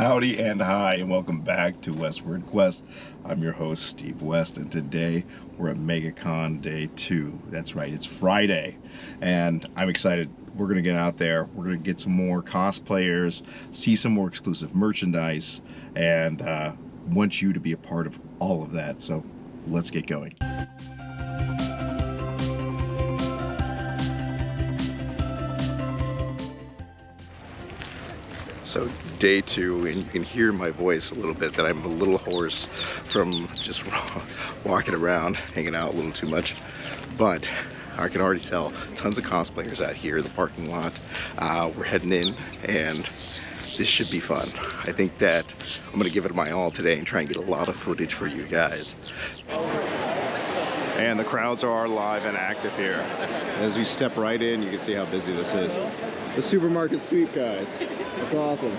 Howdy and hi, and welcome back to Westward Quest. I'm your host, Steve West, and today we're at MegaCon Day 2. That's right, it's Friday, and I'm excited. We're going to get out there, we're going to get some more cosplayers, see some more exclusive merchandise, and want you to be a part of all of that, so let's get going. So day 2, and you can hear my voice a little bit that I'm a little hoarse from just walking around, hanging out a little too much. But I can already tell tons of cosplayers out here in the parking lot. We're heading in, and this should be fun. I think that I'm gonna give it my all today and try and get a lot of footage for you guys. And the crowds are live and active here. As we step right in, you can see how busy this is. The supermarket sweep, guys. That's awesome.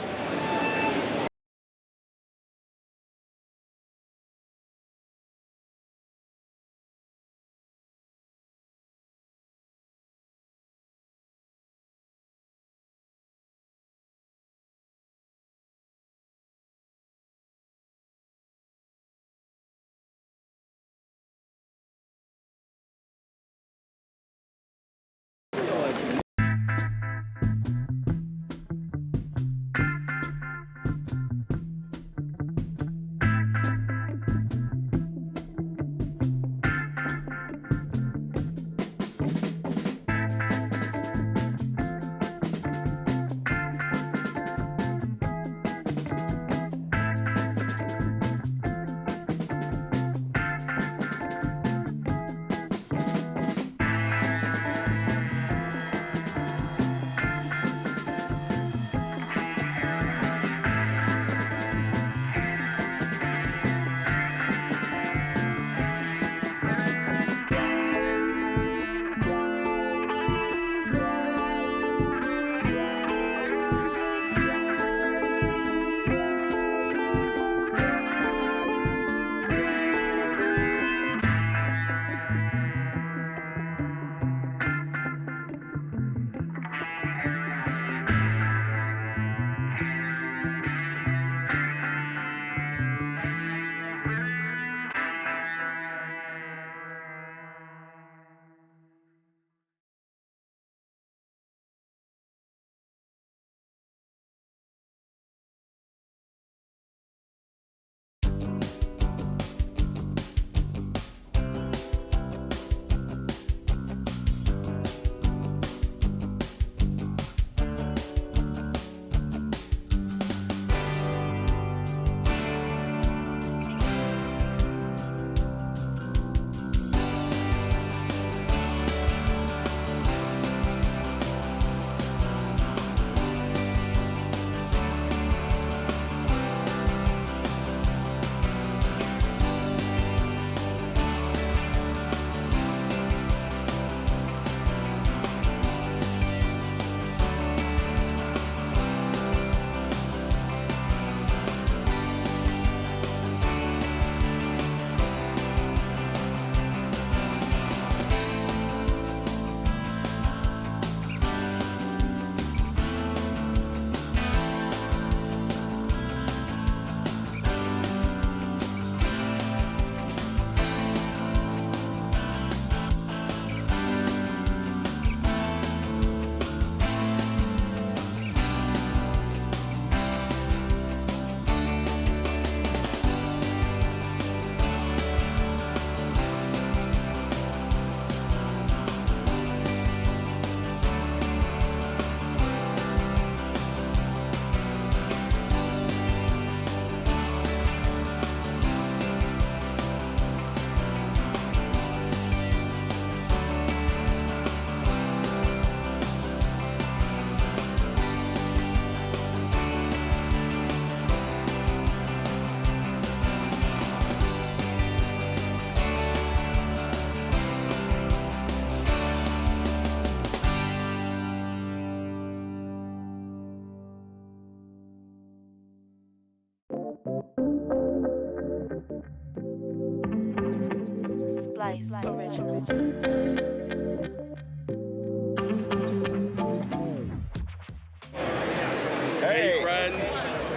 Original. Hey friends,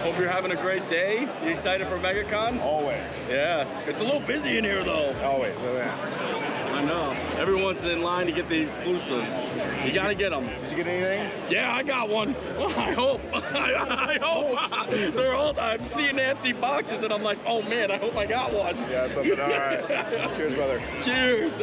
Hope you're having a great day. You excited for MegaCon? Always. Yeah. It's a little busy in here though. Always. Look at that. I know. Everyone's in line to get the exclusives. You gotta get them. Did you get anything? Yeah, I got one. I hope. I hope. They're all. I'm seeing empty boxes and I'm like, oh man, I hope I got one. Yeah, it's something. All right. Cheers, brother. Cheers.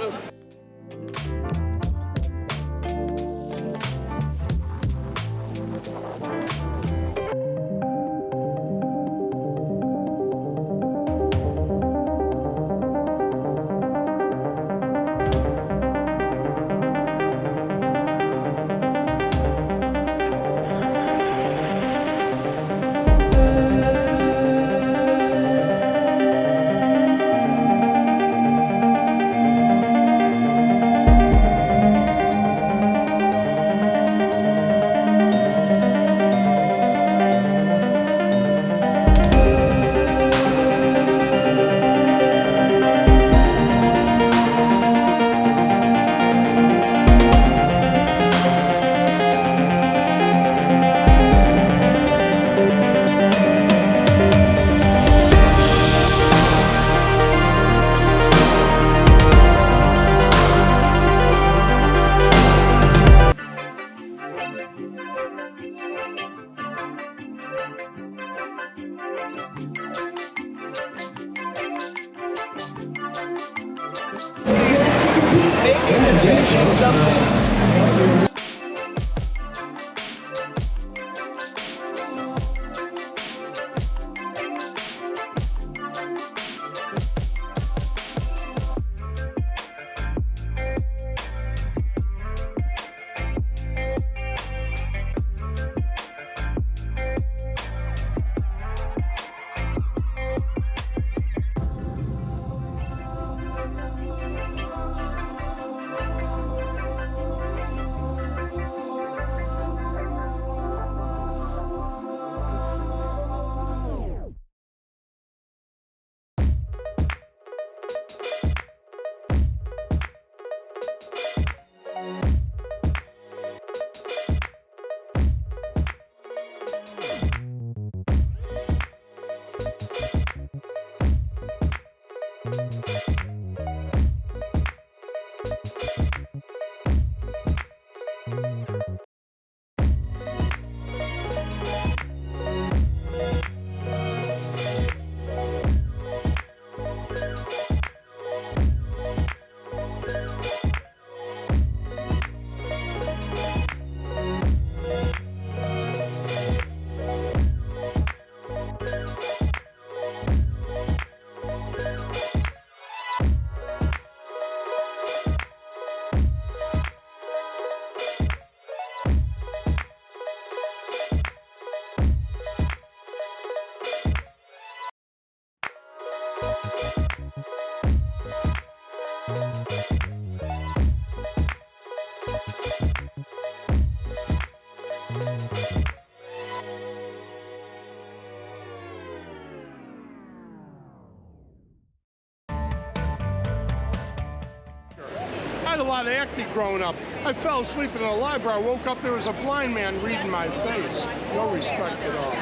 I had a lot of acne growing up. I fell asleep in the library. I woke up, there was a blind man reading my face. No respect at all.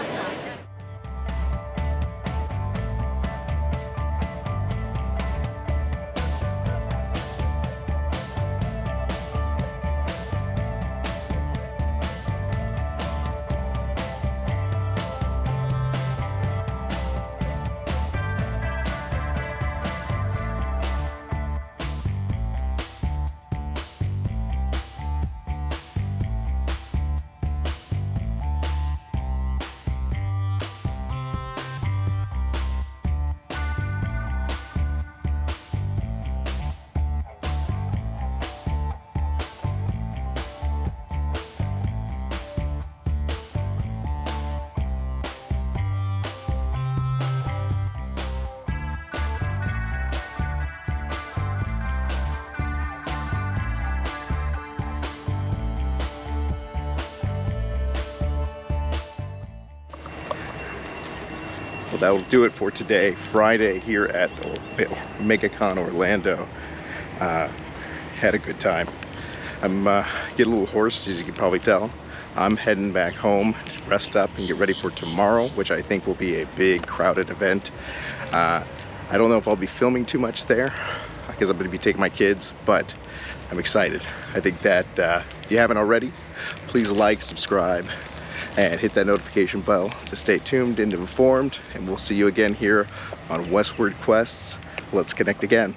Well, that will do it for today, Friday, here at MegaCon Orlando. Had a good time. I'm getting a little hoarse, as you can probably tell. I'm heading back home to rest up and get ready for tomorrow, which I think will be a big crowded event. I don't know if I'll be filming too much there because I'm going to be taking my kids, but I'm excited. I think that if you haven't already, please like, subscribe, and hit that notification bell to stay tuned and informed, and we'll see you again here on Westward Quests. Let's connect again.